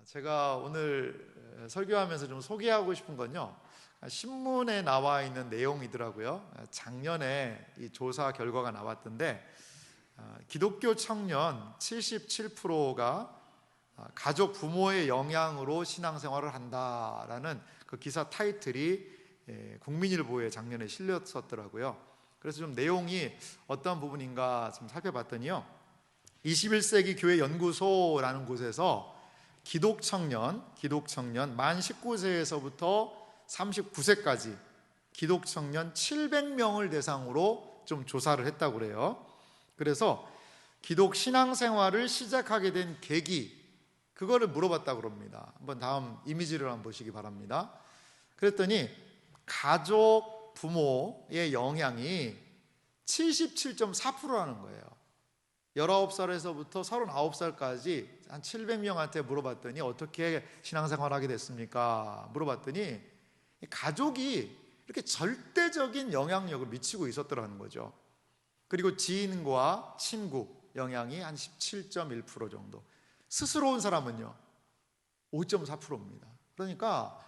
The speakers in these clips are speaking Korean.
제가 오늘 설교하면서 좀 소개하고 싶은 건요, 신문에 나와 있는 내용이더라고요. 작년에 이 조사 결과가 나왔던데 기독교 청년 77%가 가족 부모의 영향으로 신앙생활을 한다라는 그 기사 타이틀이 국민일보에 작년에 실렸었더라고요. 그래서 좀 내용이 어떤 부분인가 좀 살펴봤더니요, 21세기 교회 연구소라는 곳에서 기독 청년 만 19세에서부터 39세까지 기독 청년 700명을 대상으로 좀 조사를 했다고 그래요. 그래서 기독 신앙생활을 시작하게 된 계기, 그거를 물어봤다고 그럽니다. 한번 다음 이미지를 한번 보시기 바랍니다. 그랬더니 가족 부모의 영향이 77.4%라는 거예요. 19살에서부터 39살까지 한 700명한테 물어봤더니 어떻게 신앙생활 하게 됐습니까? 물어봤더니 가족이 이렇게 절대적인 영향력을 미치고 있었더라는 거죠. 그리고 지인과 친구 영향이 한 17.1% 정도, 스스로 온 사람은요 5.4%입니다. 그러니까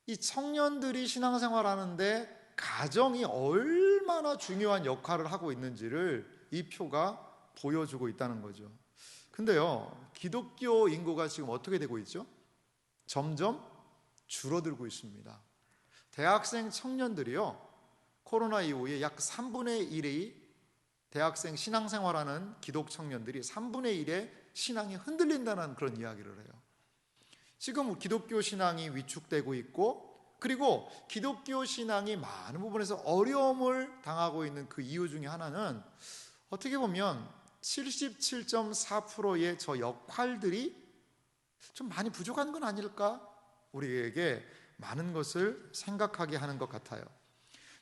이 청년들이 신앙생활 하는데 가정이 얼마나 중요한 역할을 하고 있는지를 이 표가 보여주고 있다는 거죠. 근데요, 기독교 인구가 지금 어떻게 되고 있죠? 점점 줄어들고 있습니다. 대학생 청년들이요, 코로나 이후에 약 3분의 1이 대학생 신앙생활하는 기독 청년들이 3분의 1의 신앙이 흔들린다는 그런 이야기를 해요. 지금 기독교 신앙이 위축되고 있고, 그리고 기독교 신앙이 많은 부분에서 어려움을 당하고 있는 그 이유 중에 하나는 어떻게 보면 77.4%의 저 역할들이 좀 많이 부족한 건 아닐까? 우리에게 많은 것을 생각하게 하는 것 같아요.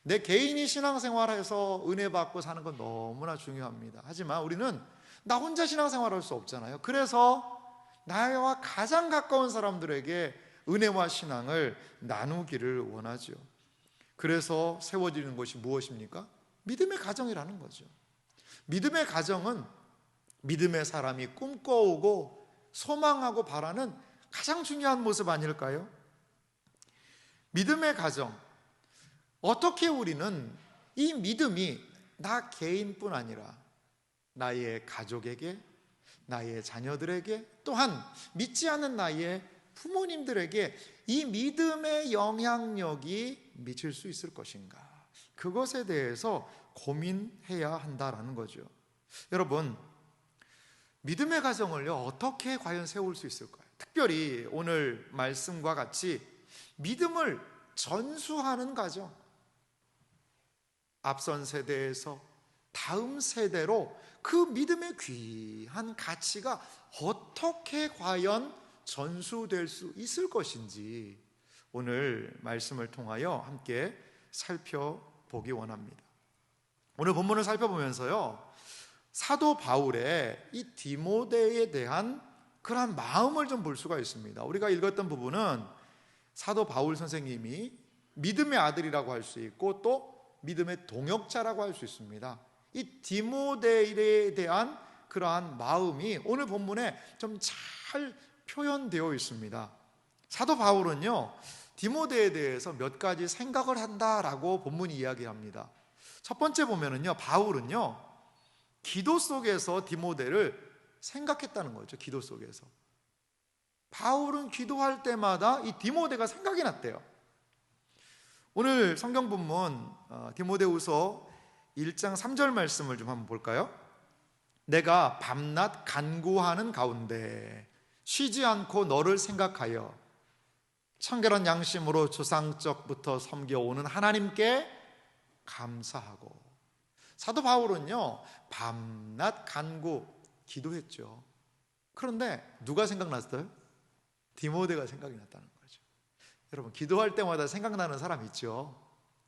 내 개인이 신앙생활해서 은혜 받고 사는 건 너무나 중요합니다. 하지만 우리는 나 혼자 신앙생활할 수 없잖아요. 그래서 나와 가장 가까운 사람들에게 은혜와 신앙을 나누기를 원하죠. 그래서 세워지는 것이 무엇입니까? 믿음의 가정이라는 거죠. 믿음의 가정은 믿음의 사람이 꿈꿔오고 소망하고 바라는 가장 중요한 모습 아닐까요? 믿음의 가정, 어떻게 우리는 이 믿음이 나 개인뿐 아니라 나의 가족에게, 나의 자녀들에게, 또한 믿지 않는 나의 부모님들에게 이 믿음의 영향력이 미칠 수 있을 것인가, 그것에 대해서 고민해야 한다라는 거죠. 여러분, 믿음의 가정을요 어떻게 과연 세울 수 있을까요? 특별히 오늘 말씀과 같이 믿음을 전수하는 가정, 앞선 세대에서 다음 세대로 그 믿음의 귀한 가치가 어떻게 과연 전수될 수 있을 것인지 오늘 말씀을 통하여 함께 살펴보기 원합니다. 오늘 본문을 살펴보면서요, 사도 바울의 이 디모데에 대한 그러한 마음을 좀 볼 수가 있습니다. 우리가 읽었던 부분은 사도 바울 선생님이 믿음의 아들이라고 할 수 있고 또 믿음의 동역자라고 할 수 있습니다. 이 디모데에 대한 그러한 마음이 오늘 본문에 좀 잘 표현되어 있습니다. 사도 바울은요, 디모데에 대해서 몇 가지 생각을 한다라고 본문이 이야기합니다. 첫 번째 보면은요, 바울은요 기도 속에서 디모데를 생각했다는 거죠. 기도 속에서 바울은 기도할 때마다 이 디모데가 생각이 났대요. 오늘 성경 본문 디모데후서 1장 3절 말씀을 좀 한번 볼까요? 내가 밤낮 간구하는 가운데 쉬지 않고 너를 생각하여 청결한 양심으로 조상적부터 섬겨오는 하나님께 감사하고. 사도 바울은요 밤낮 간구 기도했죠. 그런데 누가 생각났어요? 디모데가 생각이 났다는 거죠. 여러분, 기도할 때마다 생각나는 사람 있죠?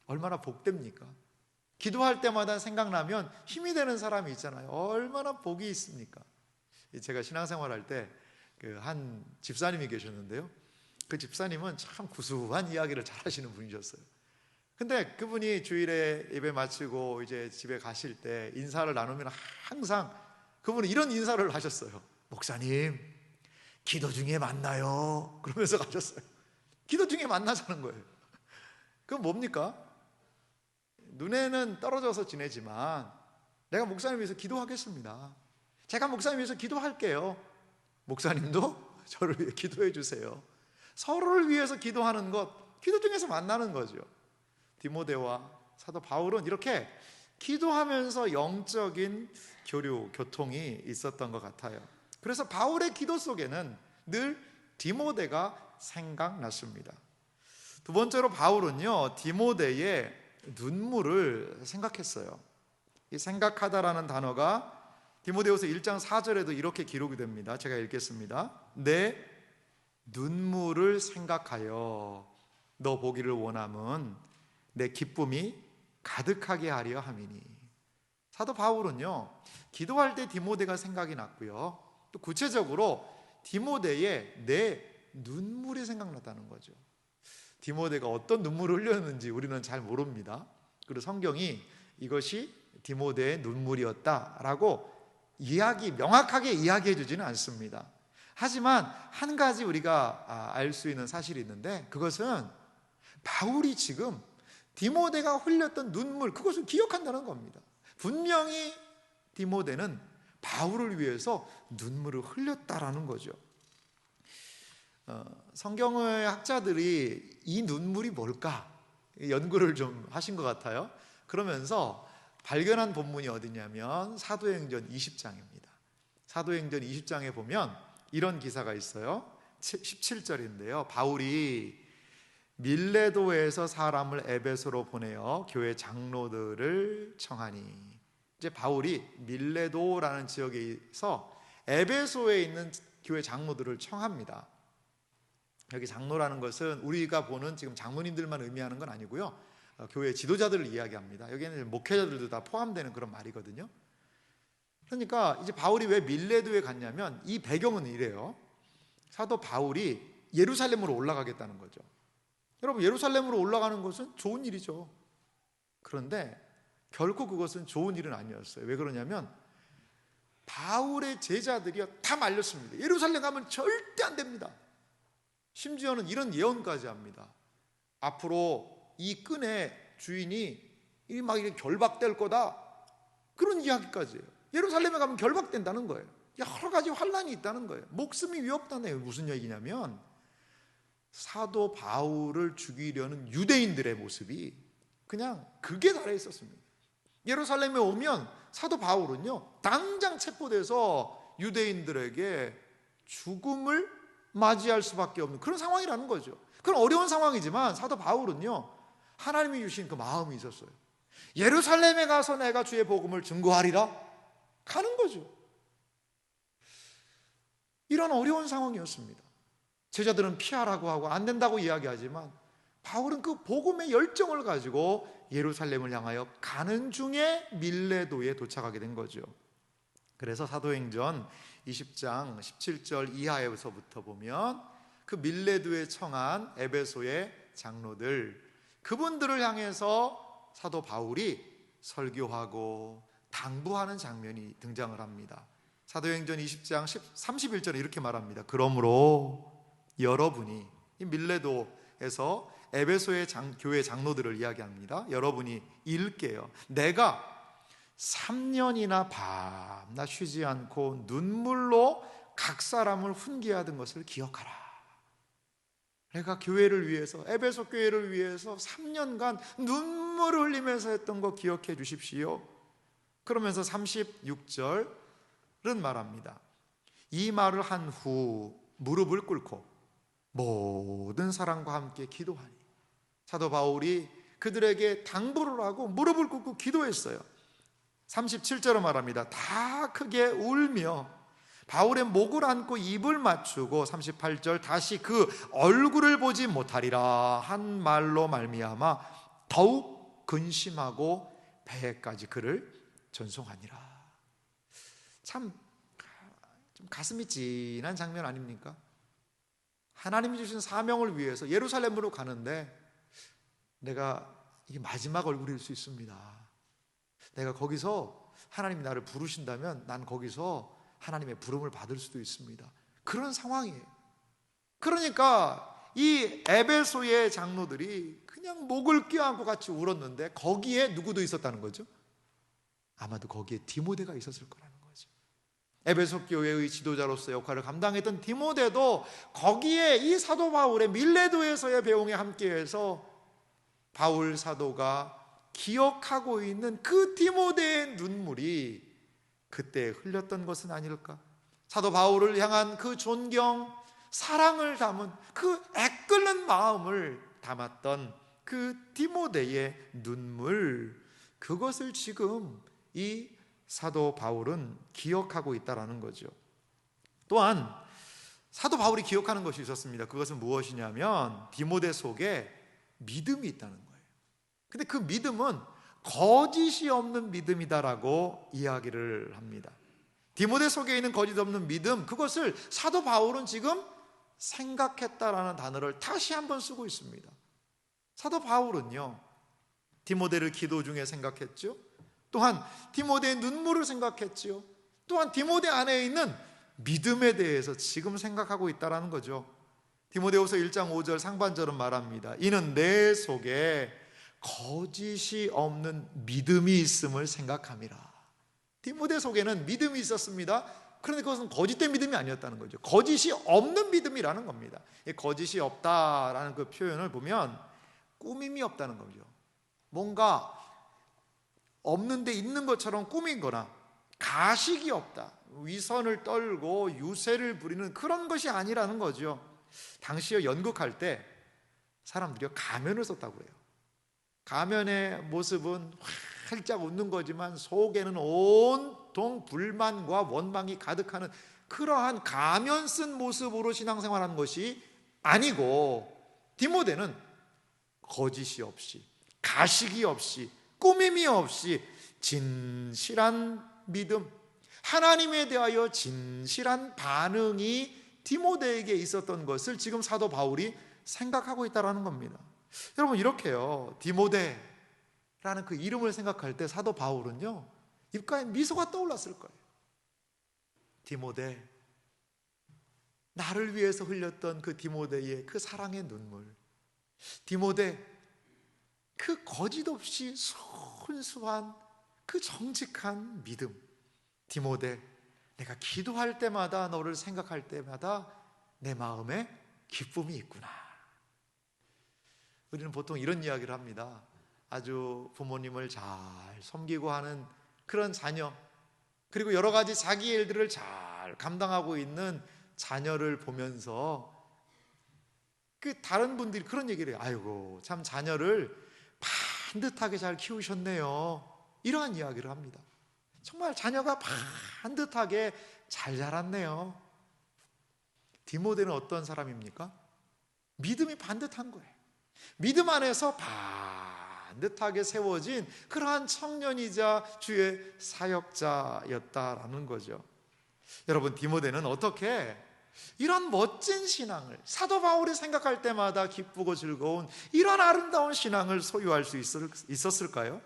얼마나 복됩니까? 기도할 때마다 생각나면 힘이 되는 사람이 있잖아요. 얼마나 복이 있습니까? 제가 신앙생활 할 때 그 한 집사님이 계셨는데요, 그 집사님은 참 구수한 이야기를 잘 하시는 분이셨어요. 근데 그분이 주일에 예배 마치고 이제 집에 가실 때 인사를 나누면 항상 그분은 이런 인사를 하셨어요. 목사님, 기도 중에 만나요. 그러면서 가셨어요. 기도 중에 만나자는 거예요. 그럼 뭡니까? 눈에는 떨어져서 지내지만 내가 목사님 위해서 기도하겠습니다. 제가 목사님 위해서 기도할게요. 목사님도 저를 위해 기도해 주세요. 서로를 위해서 기도하는 것, 기도 중에서 만나는 거죠. 디모데와 사도 바울은 이렇게 기도하면서 영적인 교통이 있었던 것 같아요. 그래서 바울의 기도 속에는 늘 디모데가 생각났습니다. 두 번째로 바울은요, 디모데의 눈물을 생각했어요. 이 생각하다라는 단어가 디모데후서 1장 4절에도 이렇게 기록이 됩니다. 제가 읽겠습니다. 내 눈물을 생각하여 너 보기를 원함은 내 기쁨이 가득하게 하려 함이니. 사도 바울은요, 기도할 때 디모데가 생각이 났고요, 또 구체적으로 디모데의 내 눈물이 생각났다는 거죠. 디모데가 어떤 눈물을 흘렸는지 우리는 잘 모릅니다. 그리고 성경이 이것이 디모데의 눈물이었다라고 명확하게 이야기해 주지는 않습니다. 하지만 한 가지 우리가 알 수 있는 사실이 있는데, 그것은 바울이 지금 디모데가 흘렸던 눈물, 그것을 기억한다는 겁니다. 분명히 디모데는 바울을 위해서 눈물을 흘렸다라는 거죠. 성경의 학자들이 이 눈물이 뭘까 연구를 좀 하신 것 같아요. 그러면서 발견한 본문이 어디냐면 사도행전 20장입니다. 사도행전 20장에 보면 이런 기사가 있어요. 17절인데요. 바울이 밀레도에서 사람을 에베소로 보내어 교회 장로들을 청하니. 이제 바울이 밀레도라는 지역에서 에베소에 있는 교회 장로들을 청합니다. 여기 장로라는 것은 우리가 보는 지금 장로님들만 의미하는 건 아니고요, 교회 지도자들을 이야기합니다. 여기에는 목회자들도 다 포함되는 그런 말이거든요. 그러니까 이제 바울이 왜 밀레도에 갔냐면 이 배경은 이래요. 사도 바울이 예루살렘으로 올라가겠다는 거죠. 여러분, 예루살렘으로 올라가는 것은 좋은 일이죠. 그런데 결코 그것은 좋은 일은 아니었어요. 왜 그러냐면 바울의 제자들이 다 말렸습니다. 예루살렘 가면 절대 안 됩니다. 심지어는 이런 예언까지 합니다. 앞으로 이 끈의 주인이 막 이렇게 결박될 거다, 그런 이야기까지 해요. 예루살렘에 가면 결박된다는 거예요. 여러 가지 환란이 있다는 거예요. 목숨이 위협다네요. 무슨 얘기냐면 사도 바울을 죽이려는 유대인들의 모습이 그냥 극에 달해 있었습니다. 예루살렘에 오면 사도 바울은요, 당장 체포돼서 유대인들에게 죽음을 맞이할 수밖에 없는 그런 상황이라는 거죠. 그런 어려운 상황이지만 사도 바울은요, 하나님이 주신 그 마음이 있었어요. 예루살렘에 가서 내가 주의 복음을 증거하리라, 가는 거죠. 이런 어려운 상황이었습니다. 제자들은 피하라고 하고 안 된다고 이야기하지만 바울은 그 복음의 열정을 가지고 예루살렘을 향하여 가는 중에 밀레도에 도착하게 된 거죠. 그래서 사도행전 20장 17절 이하에서부터 보면 그 밀레도에 청한 에베소의 장로들, 그분들을 향해서 사도 바울이 설교하고 당부하는 장면이 등장을 합니다. 사도행전 20장 31절에 이렇게 말합니다. 그러므로 여러분이, 이 밀레도에서 에베소의 교회 장로들을 이야기합니다. 여러분이 읽게요. 내가 3년이나 밤낮 쉬지 않고 눈물로 각 사람을 훈계하던 것을 기억하라. 내가 교회를 위해서, 에베소 교회를 위해서 3년간 눈물을 흘리면서 했던 거 기억해 주십시오. 그러면서 36절은 말합니다. 이 말을 한 후 무릎을 꿇고 모든 사람과 함께 기도하니. 사도 바울이 그들에게 당부를 하고 무릎을 꿇고 기도했어요. 37절로 말합니다. 다 크게 울며 바울의 목을 안고 입을 맞추고 38절 다시 그 얼굴을 보지 못하리라 한 말로 말미암아 더욱 근심하고 배에까지 그를 전송하니라. 참 좀 가슴이 찐한 장면 아닙니까? 하나님이 주신 사명을 위해서 예루살렘으로 가는데 내가 이게 마지막 얼굴일 수 있습니다. 내가 거기서 하나님이 나를 부르신다면 난 거기서 하나님의 부름을 받을 수도 있습니다. 그런 상황이에요. 그러니까 이 에베소의 장로들이 그냥 목을 껴안고 같이 울었는데 거기에 누구도 있었다는 거죠? 아마도 거기에 디모데가 있었을 거라는 거죠. 에베소 교회의 지도자로서 역할을 감당했던 디모데도 거기에 이 사도 바울의 밀레도에서의 배웅에 함께해서 바울 사도가 기억하고 있는 그 디모데의 눈물이 그때 흘렸던 것은 아닐까? 사도 바울을 향한 그 존경, 사랑을 담은 그 애끓는 마음을 담았던 그 디모데의 눈물, 그것을 지금 이 사도 바울은 기억하고 있다라는 거죠. 또한 사도 바울이 기억하는 것이 있었습니다. 그것은 무엇이냐면 디모데 속에 믿음이 있다는 거예요. 근데 그 믿음은 거짓이 없는 믿음이다라고 이야기를 합니다. 디모데 속에 있는 거짓 없는 믿음, 그것을 사도 바울은 지금 생각했다라는 단어를 다시 한번 쓰고 있습니다. 사도 바울은요, 디모데를 기도 중에 생각했죠. 또한 디모데의 눈물을 생각했지요. 또한 디모데 안에 있는 믿음에 대해서 지금 생각하고 있다는 거죠. 디모데후서 1장 5절 상반절은 말합니다. 이는 내 속에 거짓이 없는 믿음이 있음을 생각함이라. 디모데 속에는 믿음이 있었습니다. 그런데 그것은 거짓된 믿음이 아니었다는 거죠. 거짓이 없는 믿음이라는 겁니다. 거짓이 없다라는 그 표현을 보면 꾸밈이 없다는 거죠. 뭔가 없는데 있는 것처럼 꾸민 거나 가식이 없다, 위선을 떨고 유세를 부리는 그런 것이 아니라는 거죠. 당시에 연극할 때 사람들이 가면을 썼다고 해요. 가면의 모습은 활짝 웃는 거지만 속에는 온통 불만과 원망이 가득하는 그러한 가면 쓴 모습으로 신앙생활하는 것이 아니고, 디모데는 거짓이 없이, 가식이 없이, 꾸밈이 없이 진실한 믿음, 하나님에 대하여 진실한 반응이 디모데에게 있었던 것을 지금 사도 바울이 생각하고 있다는 겁니다. 여러분, 이렇게요, 디모데라는 그 이름을 생각할 때 사도 바울은요, 입가에 미소가 떠올랐을 거예요. 디모데, 나를 위해서 흘렸던 그 디모데의 그 사랑의 눈물, 디모데, 그 거짓 없이 순수한 그 정직한 믿음, 디모데, 내가 기도할 때마다, 너를 생각할 때마다 내 마음에 기쁨이 있구나. 우리는 보통 이런 이야기를 합니다. 아주 부모님을 잘 섬기고 하는 그런 자녀, 그리고 여러 가지 자기 일들을 잘 감당하고 있는 자녀를 보면서 그 다른 분들이 그런 얘기를 해요. 아이고, 참 자녀를 반듯하게 잘 키우셨네요. 이러한 이야기를 합니다. 정말 자녀가 반듯하게 잘 자랐네요. 디모데는 어떤 사람입니까? 믿음이 반듯한 거예요. 믿음 안에서 반듯하게 세워진 그러한 청년이자 주의 사역자였다라는 거죠. 여러분, 디모데는 어떻게 이런 멋진 신앙을, 사도 바울이 생각할 때마다 기쁘고 즐거운 이런 아름다운 신앙을 소유할 수 있었을까요?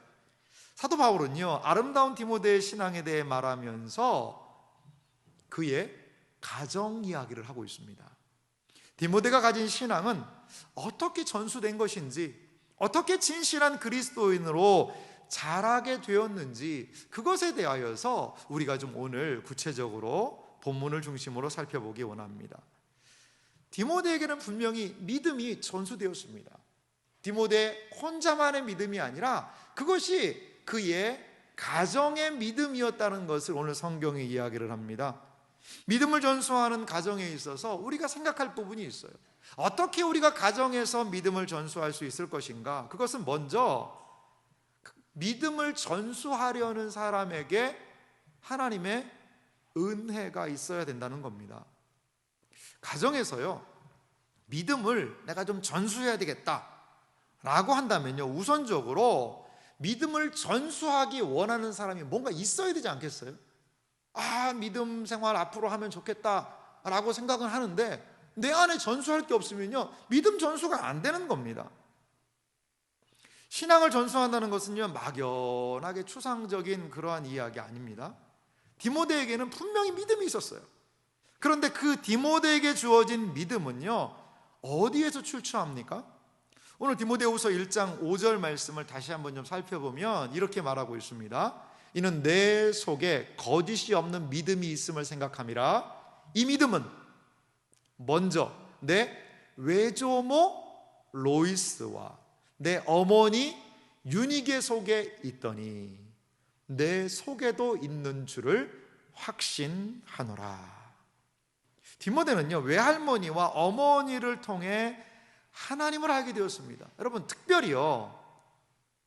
사도 바울은요, 아름다운 디모데의 신앙에 대해 말하면서 그의 가정 이야기를 하고 있습니다. 디모데가 가진 신앙은 어떻게 전수된 것인지, 어떻게 진실한 그리스도인으로 자라게 되었는지, 그것에 대하여서 우리가 좀 오늘 구체적으로 본문을 중심으로 살펴보기 원합니다. 디모데에게는 분명히 믿음이 전수되었습니다. 디모데 혼자만의 믿음이 아니라 그것이 그의 가정의 믿음이었다는 것을 오늘 성경이 이야기를 합니다. 믿음을 전수하는 가정에 있어서 우리가 생각할 부분이 있어요. 어떻게 우리가 가정에서 믿음을 전수할 수 있을 것인가? 그것은 먼저 믿음을 전수하려는 사람에게 하나님의 은혜가 있어야 된다는 겁니다. 가정에서요, 믿음을 내가 좀 전수해야 되겠다 라고 한다면요, 우선적으로 믿음을 전수하기 원하는 사람이 뭔가 있어야 되지 않겠어요? 믿음 생활 앞으로 하면 좋겠다 라고 생각은 하는데 내 안에 전수할 게 없으면요, 믿음 전수가 안 되는 겁니다. 신앙을 전수한다는 것은요, 막연하게 추상적인 그러한 이야기 아닙니다. 디모데에게는 분명히 믿음이 있었어요. 그런데 그 디모데에게 주어진 믿음은요, 어디에서 출처합니까? 오늘 디모데후서 1장 5절 말씀을 다시 한번 좀 살펴보면 이렇게 말하고 있습니다. 이는 내 속에 거짓이 없는 믿음이 있음을 생각함이라. 이 믿음은 먼저 내 외조모 로이스와 내 어머니 유니게 속에 있더니 내 속에도 있는 줄을 확신하노라. 디모데는요, 외할머니와 어머니를 통해 하나님을 알게 되었습니다. 여러분, 특별히요,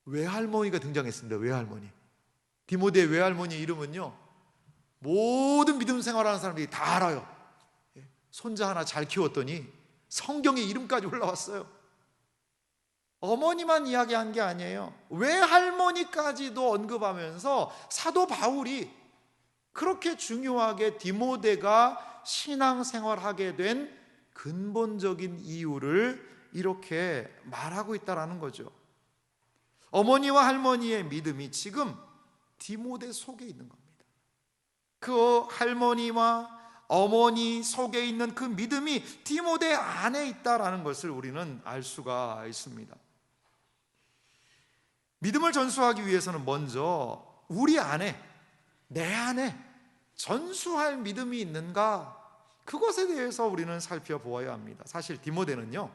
외할머니가 등장했습니다. 외할머니. 디모데의 외할머니 이름은요, 모든 믿음 생활하는 사람들이 다 알아요. 손자 하나 잘 키웠더니 성경에 이름까지 올라왔어요. 어머니만 이야기한 게 아니에요. 외할머니까지도 언급하면서 사도 바울이 그렇게 중요하게 디모데가 신앙생활하게 된 근본적인 이유를 이렇게 말하고 있다는 거죠. 어머니와 할머니의 믿음이 지금 디모데 속에 있는 겁니다. 그 할머니와 어머니 속에 있는 그 믿음이 디모데 안에 있다는 것을 우리는 알 수가 있습니다. 믿음을 전수하기 위해서는 먼저 우리 안에, 내 안에 전수할 믿음이 있는가, 그것에 대해서 우리는 살펴보아야 합니다. 사실 디모데는요,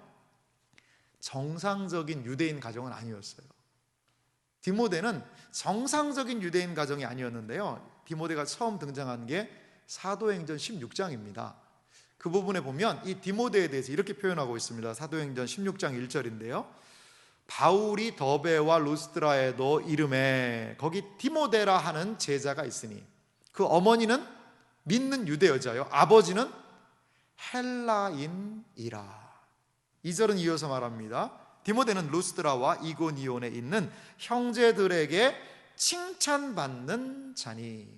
정상적인 유대인 가정은 아니었어요. 디모데는 정상적인 유대인 가정이 아니었는데요, 디모데가 처음 등장한 게 사도행전 16장입니다. 그 부분에 보면 이 디모데에 대해서 이렇게 표현하고 있습니다. 사도행전 16장 1절인데요, 바울이 더베와 루스드라에도 이름에 거기 디모데라 하는 제자가 있으니 그 어머니는 믿는 유대 여자요, 아버지는 헬라인이라. 2절은 이어서 말합니다. 디모데는 루스드라와 이고니온에 있는 형제들에게 칭찬받는 자니.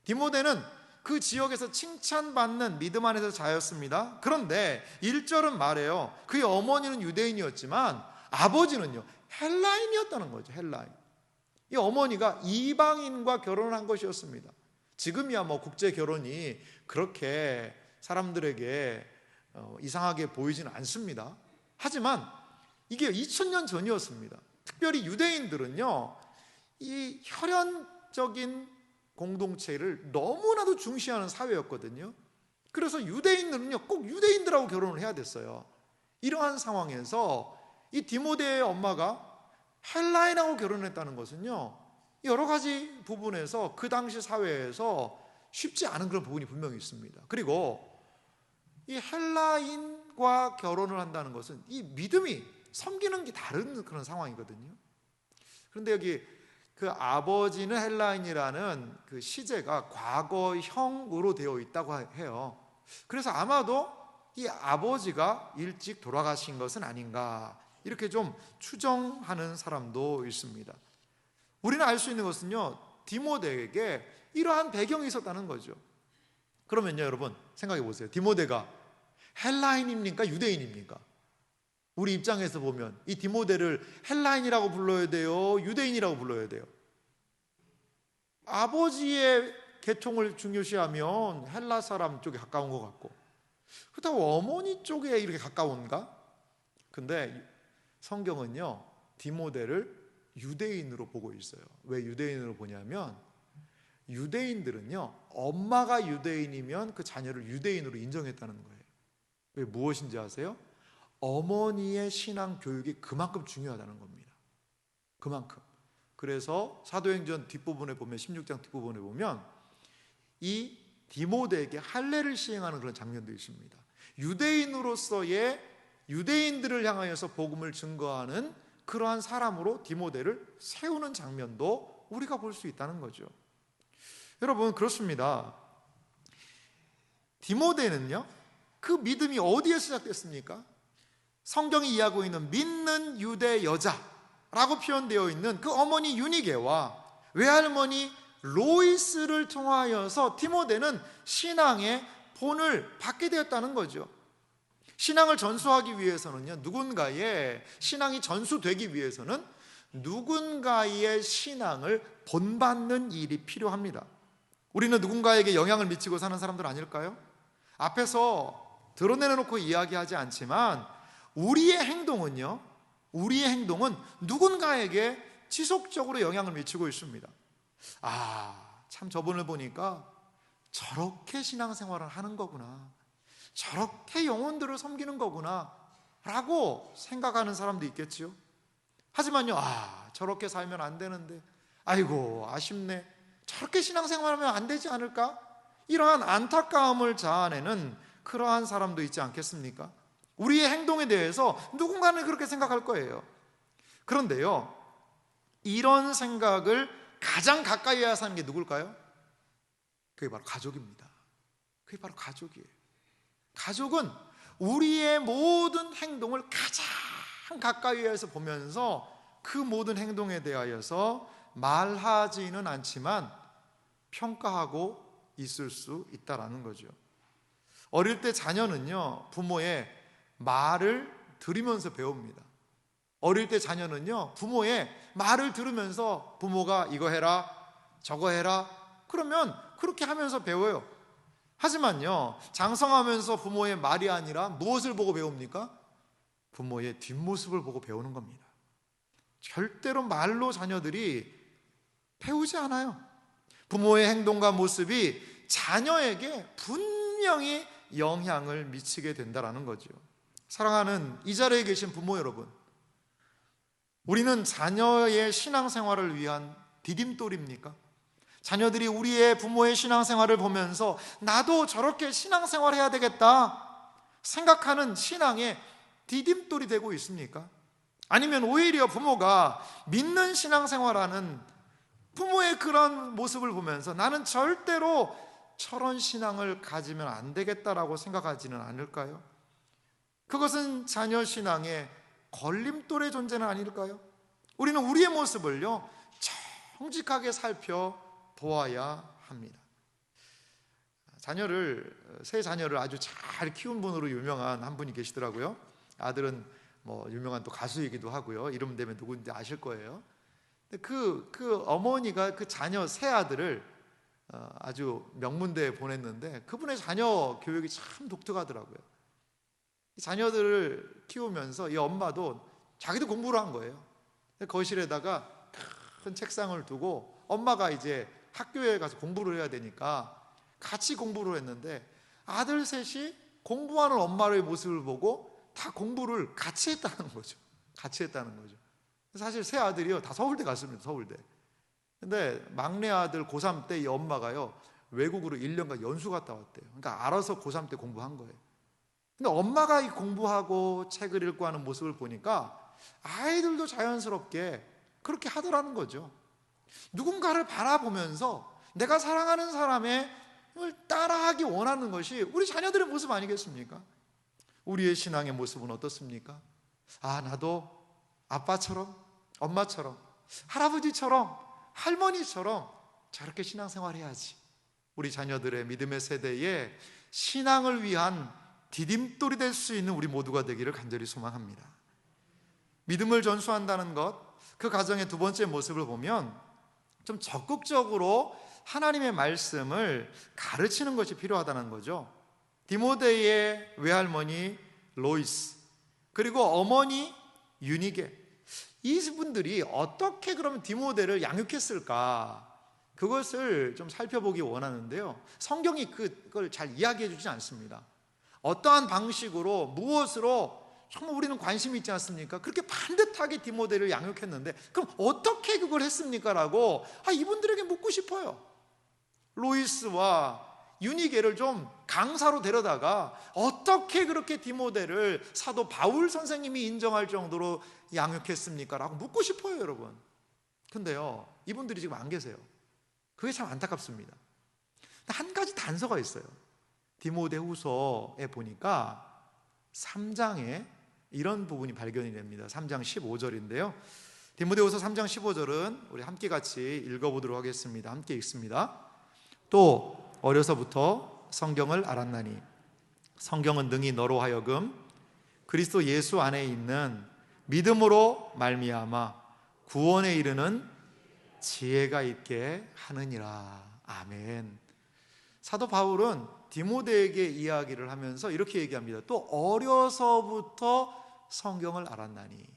디모데는 그 지역에서 칭찬받는 믿음 안에서 자였습니다. 그런데 1절은 말해요, 그의 어머니는 유대인이었지만 아버지는요, 헬라인이었다는 거죠. 헬라인. 이 어머니가 이방인과 결혼한 것이었습니다. 지금이야 뭐 국제 결혼이 그렇게 사람들에게 이상하게 보이지는 않습니다. 하지만 이게 2000년 전이었습니다. 특별히 유대인들은요, 이 혈연적인 공동체를 너무나도 중시하는 사회였거든요. 그래서 유대인들은요, 꼭 유대인들하고 결혼을 해야 됐어요. 이러한 상황에서 이 디모데의 엄마가 헬라인하고 결혼했다는 것은요, 여러 가지 부분에서 그 당시 사회에서 쉽지 않은 그런 부분이 분명히 있습니다. 그리고 이 헬라인과 결혼을 한다는 것은 이 믿음이 섬기는 게 다른 그런 상황이거든요. 그런데 여기 그 아버지는 헬라인이라는 그 시제가 과거형으로 되어 있다고 해요. 그래서 아마도 이 아버지가 일찍 돌아가신 것은 아닌가, 이렇게 좀 추정하는 사람도 있습니다. 우리는 알 수 있는 것은요, 디모데에게 이러한 배경이 있었다는 거죠. 그러면요, 여러분 생각해 보세요. 디모데가 헬라인입니까? 유대인입니까? 우리 입장에서 보면 이 디모데를 헬라인이라고 불러야 돼요? 유대인이라고 불러야 돼요? 아버지의 계통을 중요시하면 헬라 사람 쪽에 가까운 것 같고, 그렇다고 어머니 쪽에 이렇게 가까운가? 근데 성경은요, 디모데를 유대인으로 보고 있어요. 왜 유대인으로 보냐면, 유대인들은요, 엄마가 유대인이면 그 자녀를 유대인으로 인정했다는 거예요. 왜, 무엇인지 아세요? 어머니의 신앙 교육이 그만큼 중요하다는 겁니다. 그만큼. 그래서 사도행전 뒷부분에 보면, 16장 뒷부분에 보면 이 디모데에게 할례를 시행하는 그런 장면도 있습니다. 유대인으로서의, 유대인들을 향하여서 복음을 증거하는 그러한 사람으로 디모데를 세우는 장면도 우리가 볼 수 있다는 거죠. 여러분, 그렇습니다. 디모데는요, 그 믿음이 어디에 시작됐습니까? 성경이 이야기하고 있는 믿는 유대 여자라고 표현되어 있는 그 어머니 유니게와 외할머니 로이스를 통하여서 디모데는 신앙의 본을 받게 되었다는 거죠. 신앙을 전수하기 위해서는요, 누군가의 신앙이 전수되기 위해서는 누군가의 신앙을 본받는 일이 필요합니다. 우리는 누군가에게 영향을 미치고 사는 사람들 아닐까요? 앞에서 드러내놓고 이야기하지 않지만 우리의 행동은 누군가에게 지속적으로 영향을 미치고 있습니다. 참 저분을 보니까 저렇게 신앙생활을 하는 거구나, 저렇게 영혼들을 섬기는 거구나 라고 생각하는 사람도 있겠지요. 하지만요, 저렇게 살면 안 되는데, 아이고 아쉽네, 저렇게 신앙생활하면 안 되지 않을까, 이러한 안타까움을 자아내는 그러한 사람도 있지 않겠습니까? 우리의 행동에 대해서 누군가는 그렇게 생각할 거예요. 그런데요, 이런 생각을 가장 가까이 해야 사는 게 누굴까요? 그게 바로 가족입니다. 그게 바로 가족이에요. 가족은 우리의 모든 행동을 가장 가까이에서 보면서 그 모든 행동에 대하여서 말하지는 않지만 평가하고 있을 수 있다라는 거죠. 어릴 때 자녀는요, 부모의 말을 들으면서 배웁니다. 어릴 때 자녀는요, 부모의 말을 들으면서 부모가 이거 해라, 저거 해라, 그러면 그렇게 하면서 배워요. 하지만요, 장성하면서 부모의 말이 아니라 무엇을 보고 배웁니까? 부모의 뒷모습을 보고 배우는 겁니다. 절대로 말로 자녀들이 배우지 않아요. 부모의 행동과 모습이 자녀에게 분명히 영향을 미치게 된다는 거죠. 사랑하는 이 자리에 계신 부모 여러분, 우리는 자녀의 신앙생활을 위한 디딤돌입니까? 자녀들이 우리의 부모의 신앙생활을 보면서 나도 저렇게 신앙생활해야 되겠다 생각하는 신앙의 디딤돌이 되고 있습니까? 아니면 오히려 부모가 믿는 신앙생활하는 부모의 그런 모습을 보면서 나는 절대로 저런 신앙을 가지면 안 되겠다라고 생각하지는 않을까요? 그것은 자녀 신앙의 걸림돌의 존재는 아닐까요? 우리는 우리의 모습을요, 정직하게 살펴보아야 합니다. 세 자녀를 아주 잘 키운 분으로 유명한 한 분이 계시더라고요. 아들은 유명한 또 가수이기도 하고요. 이름 되면 누군지 아실 거예요. 그 어머니가 그 자녀 세 아들을 아주 명문대에 보냈는데 그분의 자녀 교육이 참 독특하더라고요. 이 자녀들을 키우면서 이 엄마도 자기도 공부를 한 거예요. 거실에다가 큰 책상을 두고 엄마가 이제 학교에 가서 공부를 해야 되니까 같이 공부를 했는데 아들 셋이 공부하는 엄마의 모습을 보고 다 공부를 같이 했다는 거죠. 사실 세 아들이요, 다 서울대 갔습니다. 서울대. 근데 막내 아들 고3 때 이 엄마가요, 외국으로 1년간 연수 갔다 왔대요. 그러니까 알아서 고3 때 공부한 거예요. 근데 엄마가 이 공부하고 책을 읽고 하는 모습을 보니까 아이들도 자연스럽게 그렇게 하더라는 거죠. 누군가를 바라보면서 내가 사랑하는 사람의 따라하기 원하는 것이 우리 자녀들의 모습 아니겠습니까? 우리의 신앙의 모습은 어떻습니까? 나도 아빠처럼, 엄마처럼, 할아버지처럼, 할머니처럼 저렇게 신앙생활 해야지. 우리 자녀들의 믿음의 세대에 신앙을 위한 디딤돌이 될 수 있는 우리 모두가 되기를 간절히 소망합니다. 믿음을 전수한다는 것, 그 가정의 두 번째 모습을 보면 좀 적극적으로 하나님의 말씀을 가르치는 것이 필요하다는 거죠. 디모데의 외할머니 로이스, 그리고 어머니 유니게, 이분들이 어떻게 그러면 디모데를 양육했을까? 그것을 좀 살펴보기 원하는데요, 성경이 그걸 잘 이야기해 주지 않습니다. 어떠한 방식으로, 무엇으로 정말 우리는 관심이 있지 않습니까? 그렇게 반듯하게 디모데를 양육했는데 그럼 어떻게 그걸 했습니까? 라고 이분들에게 묻고 싶어요. 로이스와 유니게를 좀 강사로 데려다가 어떻게 그렇게 디모데를 사도 바울 선생님이 인정할 정도로 양육했습니까? 라고 묻고 싶어요, 여러분. 근데요, 이분들이 지금 안 계세요. 그게 참 안타깝습니다. 한 가지 단서가 있어요. 디모데후서에 보니까 3장에 이런 부분이 발견이 됩니다. 3장 15절인데요. 디모데후서 3장 15절은 우리 함께 같이 읽어보도록 하겠습니다. 함께 읽습니다. 또 어려서부터 성경을 알았나니 성경은 능히 너로 하여금 그리스도 예수 안에 있는 믿음으로 말미암아 구원에 이르는 지혜가 있게 하느니라. 아멘. 사도 바울은 디모데에게 이야기를 하면서 이렇게 얘기합니다. 또 어려서부터 성경을 알았나니.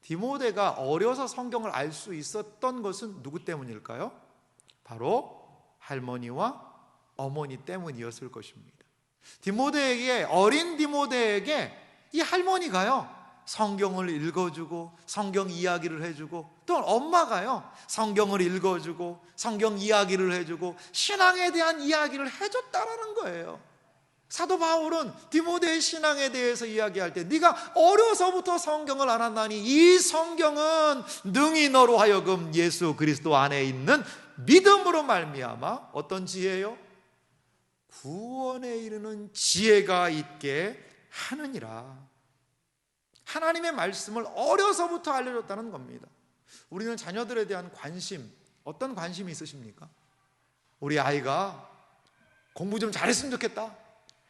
디모데가 어려서 성경을 알 수 있었던 것은 누구 때문일까요? 바로 할머니와 어머니 때문이었을 것입니다. 어린 디모데에게 이 할머니가요, 성경을 읽어주고 성경 이야기를 해주고, 또 엄마가요, 성경을 읽어주고 성경 이야기를 해주고 신앙에 대한 이야기를 해줬다라는 거예요. 사도 바울은 디모데의 신앙에 대해서 이야기할 때, 네가 어려서부터 성경을 알았나니 이 성경은 능히 너로 하여금 예수 그리스도 안에 있는 믿음으로 말미암아 어떤 지혜요? 구원에 이르는 지혜가 있게 하느니라. 하나님의 말씀을 어려서부터 알려줬다는 겁니다. 우리는 자녀들에 대한 관심, 어떤 관심이 있으십니까? 우리 아이가 공부 좀 잘했으면 좋겠다,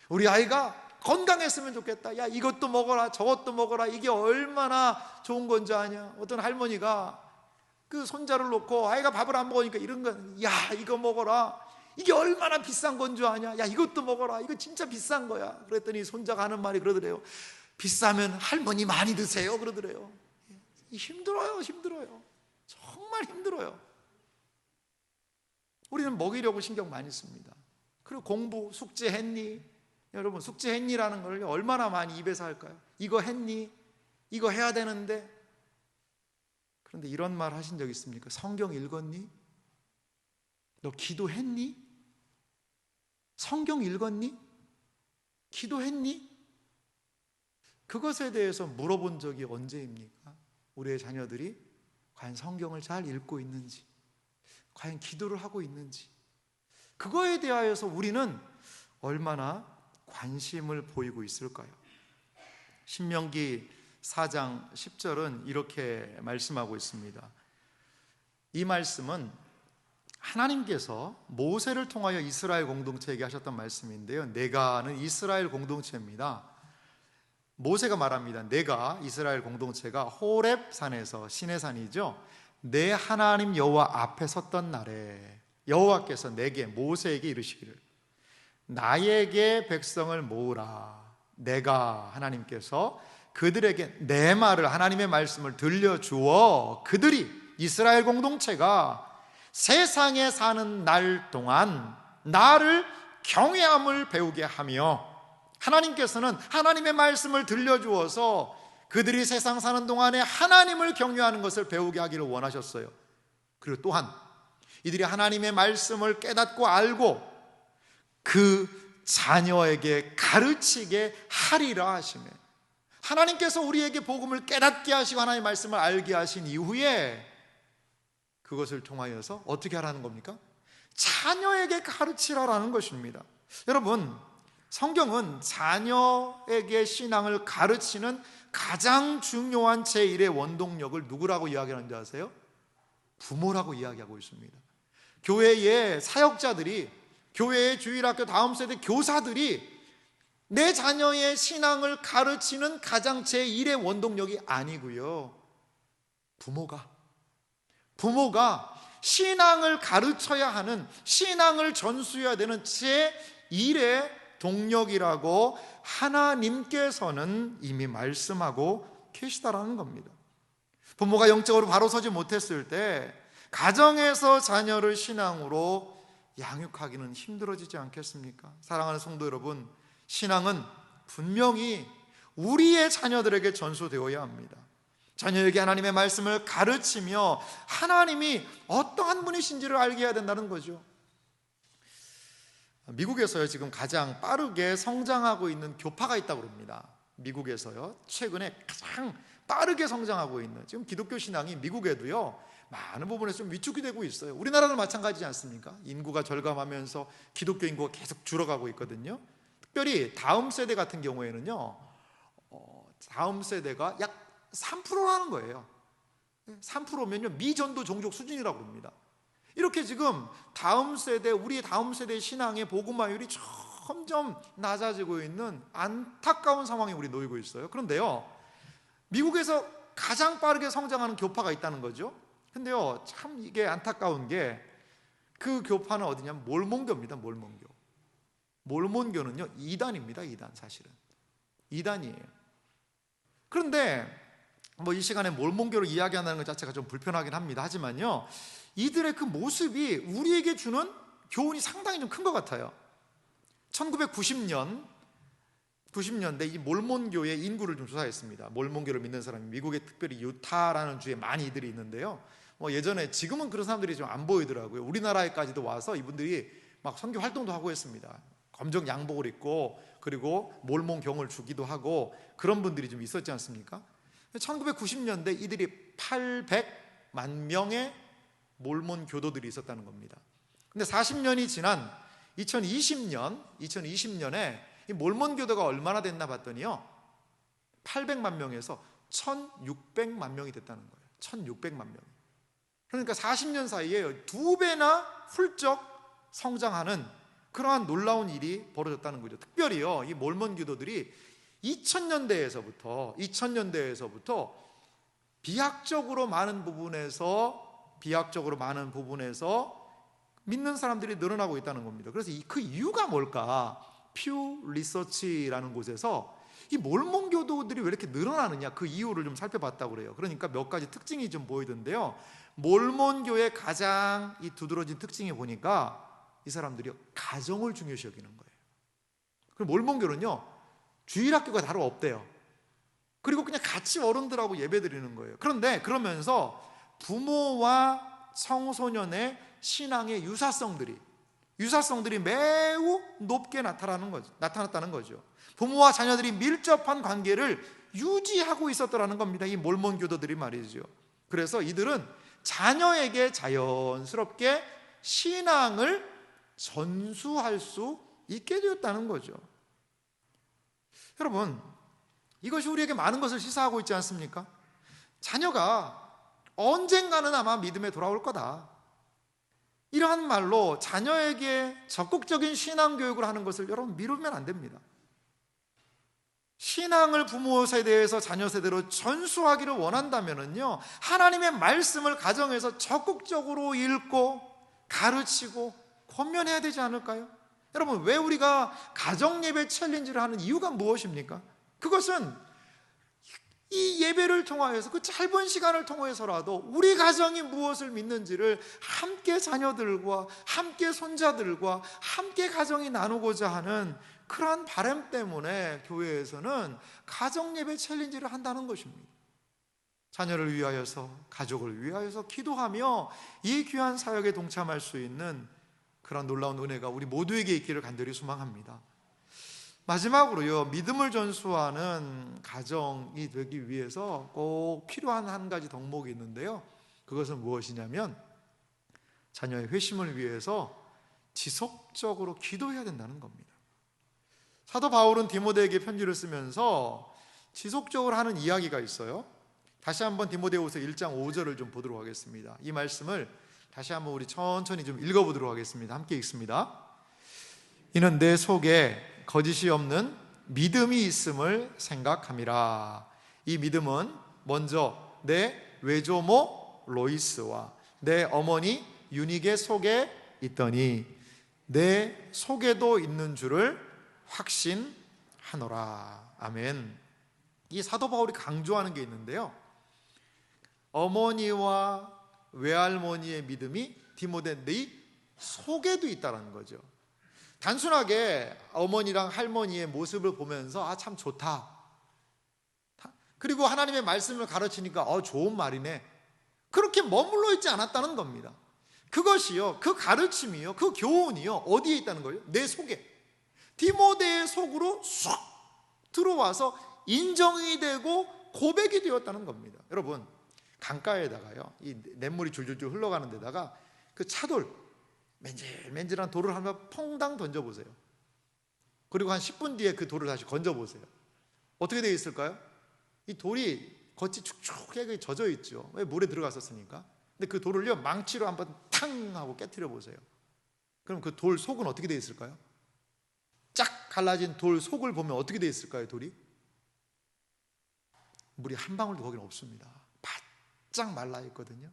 우리 아이가 건강했으면 좋겠다, 야 이것도 먹어라 저것도 먹어라, 이게 얼마나 좋은 건지 아냐. 어떤 할머니가 그 손자를 놓고 아이가 밥을 안 먹으니까 이런 거, 야 이거 먹어라, 이게 얼마나 비싼 건 줄 아냐, 야 이것도 먹어라, 이거 진짜 비싼 거야. 그랬더니 손자가 하는 말이 그러더래요. 비싸면 할머니 많이 드세요 그러더래요. 힘들어요. 정말 힘들어요. 우리는 먹이려고 신경 많이 씁니다. 그리고 공부, 숙제했니? 여러분, 숙제했니라는 걸 얼마나 많이 입에서 할까요? 이거 했니? 이거 해야 되는데. 그런데 이런 말 하신 적 있습니까? 성경 읽었니? 너 기도했니? 성경 읽었니? 기도했니? 그것에 대해서 물어본 적이 언제입니까? 우리의 자녀들이 과연 성경을 잘 읽고 있는지, 과연 기도를 하고 있는지, 그거에 대하여서 우리는 얼마나 관심을 보이고 있을까요? 신명기 4장 10절은 이렇게 말씀하고 있습니다. 이 말씀은 하나님께서 모세를 통하여 이스라엘 공동체에게 하셨던 말씀인데요, 내가는 이스라엘 공동체입니다. 모세가 말합니다. 내가, 이스라엘 공동체가 호렙 산에서, 시내 산이죠, 내 하나님 여호와 앞에 섰던 날에 여호와께서 내게, 모세에게 이르시기를, 나에게 백성을 모으라. 내가, 하나님께서 그들에게 내 말을, 하나님의 말씀을 들려주어 그들이, 이스라엘 공동체가 세상에 사는 날 동안 나를 경외함을 배우게 하며, 하나님께서는 하나님의 말씀을 들려주어서 그들이 세상 사는 동안에 하나님을 경외하는 것을 배우게 하기를 원하셨어요. 그리고 또한 이들이 하나님의 말씀을 깨닫고 알고 그 자녀에게 가르치게 하리라 하시며, 하나님께서 우리에게 복음을 깨닫게 하시고 하나님의 말씀을 알게 하신 이후에 그것을 통하여서 어떻게 하라는 겁니까? 자녀에게 가르치라라는 것입니다. 여러분, 성경은 자녀에게 신앙을 가르치는 가장 중요한 제1의 원동력을 누구라고 이야기하는지 아세요? 부모라고 이야기하고 있습니다. 교회의 사역자들이, 교회의 주일학교 다음 세대 교사들이 내 자녀의 신앙을 가르치는 가장 제1의 원동력이 아니고요, 부모가 신앙을 가르쳐야 하는, 신앙을 전수해야 되는 제1의 동력이라고 하나님께서는 이미 말씀하고 계시다라는 겁니다. 부모가 영적으로 바로 서지 못했을 때 가정에서 자녀를 신앙으로 양육하기는 힘들어지지 않겠습니까? 사랑하는 성도 여러분, 신앙은 분명히 우리의 자녀들에게 전수되어야 합니다. 자녀에게 하나님의 말씀을 가르치며 하나님이 어떠한 분이신지를 알게 해야 된다는 거죠. 미국에서요, 지금 가장 빠르게 성장하고 있는 교파가 있다고 합니다. 미국에서요, 최근에 가장 빠르게 성장하고 있는, 지금 기독교 신앙이 미국에도요 많은 부분에서 좀 위축이 되고 있어요. 우리나라도 마찬가지지 않습니까? 인구가 절감하면서 기독교 인구가 계속 줄어가고 있거든요. 특별히 다음 세대 같은 경우에는요, 다음 세대가 약 3%라는 거예요. 3%면요 미전도 종족 수준이라고 합니다. 이렇게 지금 다음 세대, 우리 다음 세대 신앙의 복음화율이 점점 낮아지고 있는 안타까운 상황에 우리 놓이고 있어요. 그런데요, 미국에서 가장 빠르게 성장하는 교파가 있다는 거죠. 근데요, 참 이게 안타까운 게, 그 교파는 어디냐면 몰몬교입니다. 몰몬교. 몰몬교는요, 이단입니다. 이단, 사실은 이단이에요. 그런데 이 시간에 몰몬교를 이야기한다는 것 자체가 좀 불편하긴 합니다. 하지만요, 이들의 그 모습이 우리에게 주는 교훈이 상당히 좀 큰 것 같아요. 1990년대 이 몰몬교의 인구를 좀 조사했습니다. 몰몬교를 믿는 사람이 미국의 특별히 유타라는 주에 많이 이들이 있는데요. 예전에, 지금은 그런 사람들이 좀 안 보이더라고요. 우리나라에까지도 와서 이분들이 막 선교 활동도 하고 했습니다. 검정 양복을 입고, 그리고 몰몬경을 주기도 하고, 그런 분들이 좀 있었지 않습니까? 1990년대 이들이 800만 명의 몰몬 교도들이 있었다는 겁니다. 근데 40년이 지난 2020년에 이 몰몬 교도가 얼마나 됐나 봤더니요, 800만 명에서 1600만 명이 됐다는 거예요. 1600만 명. 그러니까 40년 사이에 2배나 훌쩍 성장하는 그러한 놀라운 일이 벌어졌다는 거죠. 특별히요, 이 몰몬 교도들이 2000년대에서부터 비약적으로 많은 부분에서 믿는 사람들이 늘어나고 있다는 겁니다. 그래서 그 이유가 뭘까? 퓨 리서치라는 곳에서 이 몰몬 교도들이 왜 이렇게 늘어나느냐, 그 이유를 좀 살펴봤다고 그래요. 그러니까 몇 가지 특징이 좀 보이던데요, 몰몬교의 가장 이 두드러진 특징이 보니까 이 사람들이 가정을 중요시 여기는 거예요. 그리고 몰몬교는요, 주일학교가 따로 없대요. 그리고 그냥 같이 어른들하고 예배 드리는 거예요. 그런데 그러면서 부모와 청소년의 신앙의 유사성들이 매우 높게 나타났다는 거죠. 부모와 자녀들이 밀접한 관계를 유지하고 있었더라는 겁니다. 이 몰몬 교도들이 말이죠. 그래서 이들은 자녀에게 자연스럽게 신앙을 전수할 수 있게 되었다는 거죠. 여러분, 이것이 우리에게 많은 것을 시사하고 있지 않습니까? 자녀가 언젠가는 아마 믿음에 돌아올 거다, 이러한 말로 자녀에게 적극적인 신앙 교육을 하는 것을 여러분 미루면 안 됩니다. 신앙을 부모 세대에서 자녀 세대로 전수하기를 원한다면요, 하나님의 말씀을 가정에서 적극적으로 읽고 가르치고 권면해야 되지 않을까요? 여러분, 왜 우리가 가정예배 챌린지를 하는 이유가 무엇입니까? 그것은 이 예배를 통하여서, 그 짧은 시간을 통해서라도 우리 가정이 무엇을 믿는지를 함께 자녀들과 함께 손자들과 함께 가정이 나누고자 하는 그러한 바람 때문에 교회에서는 가정예배 챌린지를 한다는 것입니다. 자녀를 위하여서, 가족을 위하여서 기도하며 이 귀한 사역에 동참할 수 있는 그런 놀라운 은혜가 우리 모두에게 있기를 간절히 소망합니다. 마지막으로요, 믿음을 전수하는 가정이 되기 위해서 꼭 필요한 한 가지 덕목이 있는데요, 그것은 무엇이냐면 자녀의 회심을 위해서 지속적으로 기도해야 된다는 겁니다. 사도 바울은 디모데에게 편지를 쓰면서 지속적으로 하는 이야기가 있어요. 다시 한번 디모데후서 1장 5절을 좀 보도록 하겠습니다. 이 말씀을 다시 한번 우리 천천히 좀 읽어보도록 하겠습니다. 함께 읽습니다. 이는 내 속에 거짓이 없는 믿음이 있음을 생각함이라. 이 믿음은 먼저 내 외조모 로이스와 내 어머니 유니게 속에 있더니 내 속에도 있는 줄을 확신하노라. 아멘. 이 사도 바울이 강조하는 게 있는데요, 어머니와 외할머니의 믿음이 디모데 네 속에도 있다는 거죠. 단순하게 어머니랑 할머니의 모습을 보면서 참 좋다, 그리고 하나님의 말씀을 가르치니까 좋은 말이네, 그렇게 머물러 있지 않았다는 겁니다. 그것이요, 그 가르침이요, 그 교훈이요, 어디에 있다는 거예요? 내 속에, 디모데의 속으로 쏙 들어와서 인정이 되고 고백이 되었다는 겁니다. 여러분, 강가에다가요, 이 냇물이 줄줄줄 흘러가는 데다가 그 차돌, 맨질맨질한 돌을 한번 퐁당 던져보세요. 그리고 한 10분 뒤에 그 돌을 다시 건져보세요. 어떻게 되어 있을까요? 이 돌이 겉이 축축하게 젖어 있죠. 왜? 물에 들어갔었으니까. 근데 그 돌을요, 망치로 한번 탕 하고 깨트려 보세요. 그럼 그 돌 속은 어떻게 되어 있을까요? 쫙 갈라진 돌 속을 보면 어떻게 되어 있을까요? 돌이? 물이 한 방울도 거기는 없습니다. 바짝 말라 있거든요.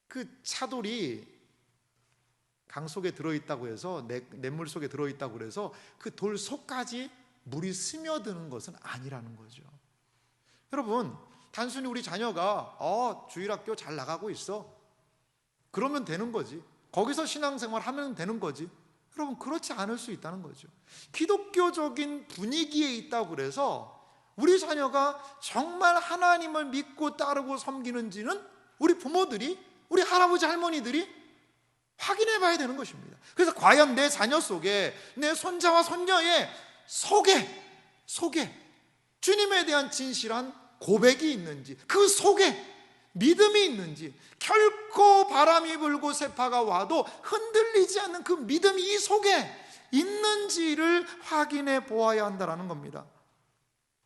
그 차돌이 강 속에 들어있다고 해서 냇물 속에 들어있다고 해서 그 돌 속까지 물이 스며드는 것은 아니라는 거죠. 여러분, 단순히 우리 자녀가 주일학교 잘 나가고 있어, 그러면 되는 거지. 거기서 신앙생활 하면 되는 거지. 여러분, 그렇지 않을 수 있다는 거죠. 기독교적인 분위기에 있다고 그래서 우리 자녀가 정말 하나님을 믿고 따르고 섬기는지는 우리 부모들이, 우리 할아버지 할머니들이 확인해 봐야 되는 것입니다. 그래서 과연 내 자녀 속에, 내 손자와 손녀의 속에 주님에 대한 진실한 고백이 있는지, 그 속에 믿음이 있는지, 결코 바람이 불고 세파가 와도 흔들리지 않는 그 믿음이 이 속에 있는지를 확인해 보아야 한다는 겁니다.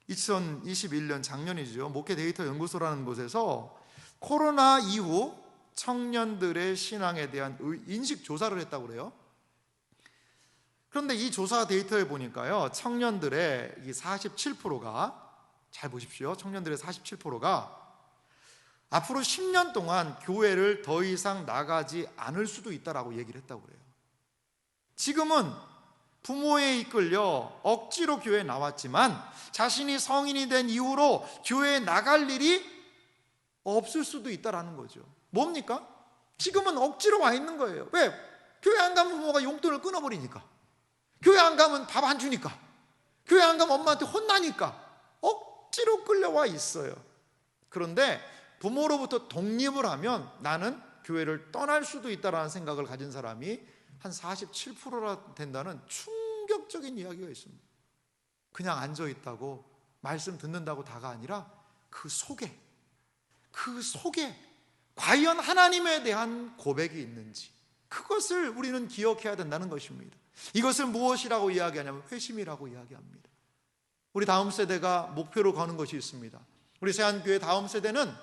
2021년 작년이죠. 목회 데이터 연구소라는 곳에서 코로나 이후 청년들의 신앙에 대한 인식 조사를 했다고 그래요. 그런데 이 조사 데이터에 보니까요, 청년들의 이 47%가, 잘 보십시오, 청년들의 47%가 앞으로 10년 동안 교회를 더 이상 나가지 않을 수도 있다라고 얘기를 했다고 그래요. 지금은 부모에 이끌려 억지로 교회에 나왔지만 자신이 성인이 된 이후로 교회에 나갈 일이 없을 수도 있다라는 거죠. 뭡니까? 지금은 억지로 와 있는 거예요. 왜? 교회 안 가면 부모가 용돈을 끊어버리니까, 교회 안 가면 밥 안 주니까, 교회 안 가면 엄마한테 혼나니까 억지로 끌려와 있어요. 그런데 부모로부터 독립을 하면 나는 교회를 떠날 수도 있다는 생각을 가진 사람이 한 47%나 된다는 충격적인 이야기가 있습니다. 그냥 앉아있다고, 말씀 듣는다고 다가 아니라 그 속에 과연 하나님에 대한 고백이 있는지, 그것을 우리는 기억해야 된다는 것입니다. 이것을 무엇이라고 이야기하냐면 회심이라고 이야기합니다. 우리 다음 세대가 목표로 거는 것이 있습니다. 우리 새한교회 다음 세대는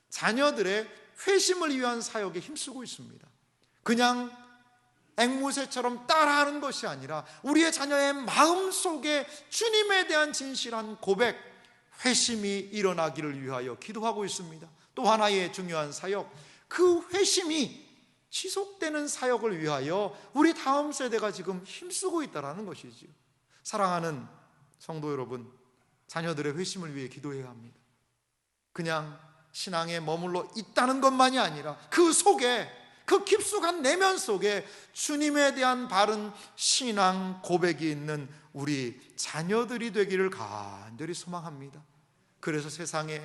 자녀들의 회심을 위한 사역에 힘쓰고 있습니다. 그냥 앵무새처럼 따라하는 것이 아니라 우리의 자녀의 마음속에 주님에 대한 진실한 고백, 회심이 일어나기를 위하여 기도하고 있습니다. 또 하나의 중요한 사역, 그 회심이 지속되는 사역을 위하여 우리 다음 세대가 지금 힘쓰고 있다는 것이지요. 사랑하는 성도 여러분, 자녀들의 회심을 위해 기도해야 합니다. 그냥 신앙에 머물러 있다는 것만이 아니라 그 속에, 그 깊숙한 내면 속에 주님에 대한 바른 신앙 고백이 있는 우리 자녀들이 되기를 간절히 소망합니다. 그래서 세상에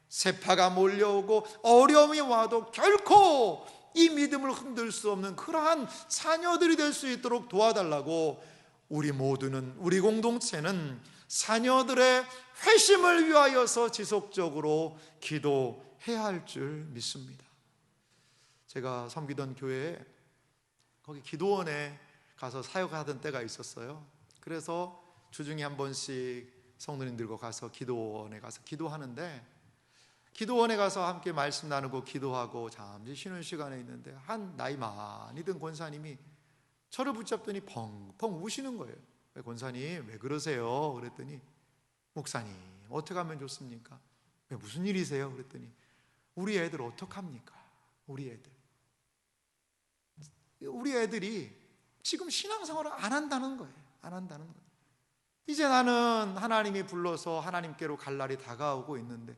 세파가 몰려오고 어려움이 와도 결코 이 믿음을 흔들 수 없는 그러한 자녀들이 될 수 있도록 도와달라고 우리 모두는, 우리 공동체는 자녀들의 회심을 위하여서 지속적으로 기도해야 할 줄 믿습니다. 제가 섬기던 교회에 거기 기도원에 가서 사역하던 때가 있었어요. 그래서 주중에 한 번씩 성도님들과 가서 기도원에 가서 기도하는데, 기도원에 가서 함께 말씀 나누고 기도하고 잠시 쉬는 시간에 있는데 한 나이 많이 든 권사님이 저를 붙잡더니 펑펑 우시는 거예요. 왜 권사님 왜 그러세요? 그랬더니 목사님 어떻게 하면 좋습니까? 왜 무슨 일이세요? 그랬더니 우리 애들 어떡합니까? 우리 애들이 지금 신앙생활을 안 한다는 거예요. 안 한다는 거예요. 이제 나는 하나님이 불러서 하나님께로 갈 날이 다가오고 있는데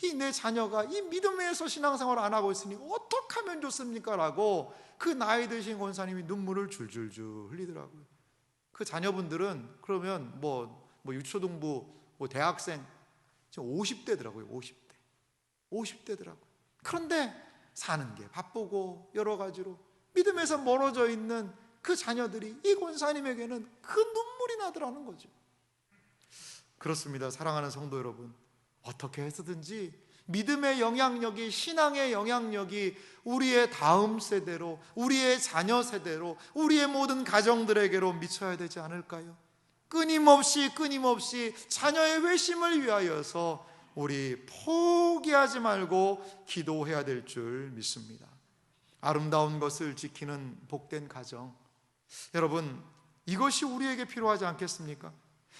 이 내 자녀가 이 믿음에서 신앙생활을 안 하고 있으니 어떻게 하면 좋습니까? 라고 그 나이 드신 권사님이 눈물을 줄줄줄 흘리더라고요. 그 자녀분들은 그러면 뭐 유초등부, 대학생, 지금 50대더라고요. 50대더라고요. 그런데 사는 게 바쁘고 여러 가지로 믿음에서 멀어져 있는 그 자녀들이 이 권사님에게는 그 눈물이 나더라는 거죠. 그렇습니다. 사랑하는 성도 여러분, 어떻게 해서든지 믿음의 영향력이, 신앙의 영향력이 우리의 다음 세대로, 우리의 자녀 세대로, 우리의 모든 가정들에게로 미쳐야 되지 않을까요? 끊임없이 자녀의 회심을 위하여서 우리 포기하지 말고 기도해야 될 줄 믿습니다. 아름다운 것을 지키는 복된 가정, 여러분 이것이 우리에게 필요하지 않겠습니까?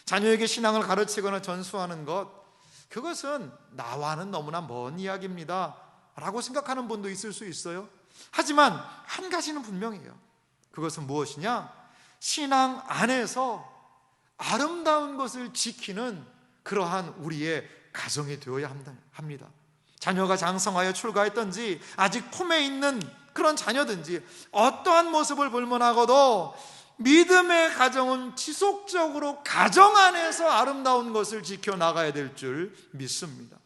자녀에게 신앙을 가르치거나 전수하는 것, 그것은 나와는 너무나 먼 이야기입니다 라고 생각하는 분도 있을 수 있어요. 하지만 한 가지는 분명해요. 그것은 무엇이냐? 신앙 안에서 아름다운 것을 지키는 그러한 우리의 가정이 되어야 합니다. 자녀가 장성하여 출가했든지 아직 폼에 있는 그런 자녀든지 어떠한 모습을 불문하고도 믿음의 가정은 지속적으로 가정 안에서 아름다운 것을 지켜나가야 될 줄 믿습니다.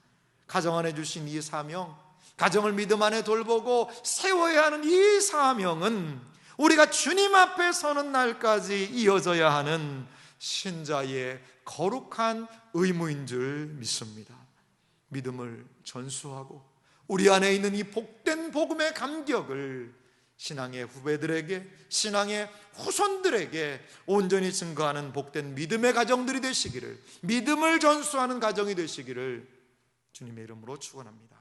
가정 안에 주신 이 사명, 가정을 믿음 안에 돌보고 세워야 하는 이 사명은 우리가 주님 앞에 서는 날까지 이어져야 하는 신자의 거룩한 의무인 줄 믿습니다. 믿음을 전수하고 우리 안에 있는 이 복된 복음의 감격을 신앙의 후배들에게, 신앙의 후손들에게 온전히 증거하는 복된 믿음의 가정들이 되시기를, 믿음을 전수하는 가정이 되시기를 주님의 이름으로 축원합니다.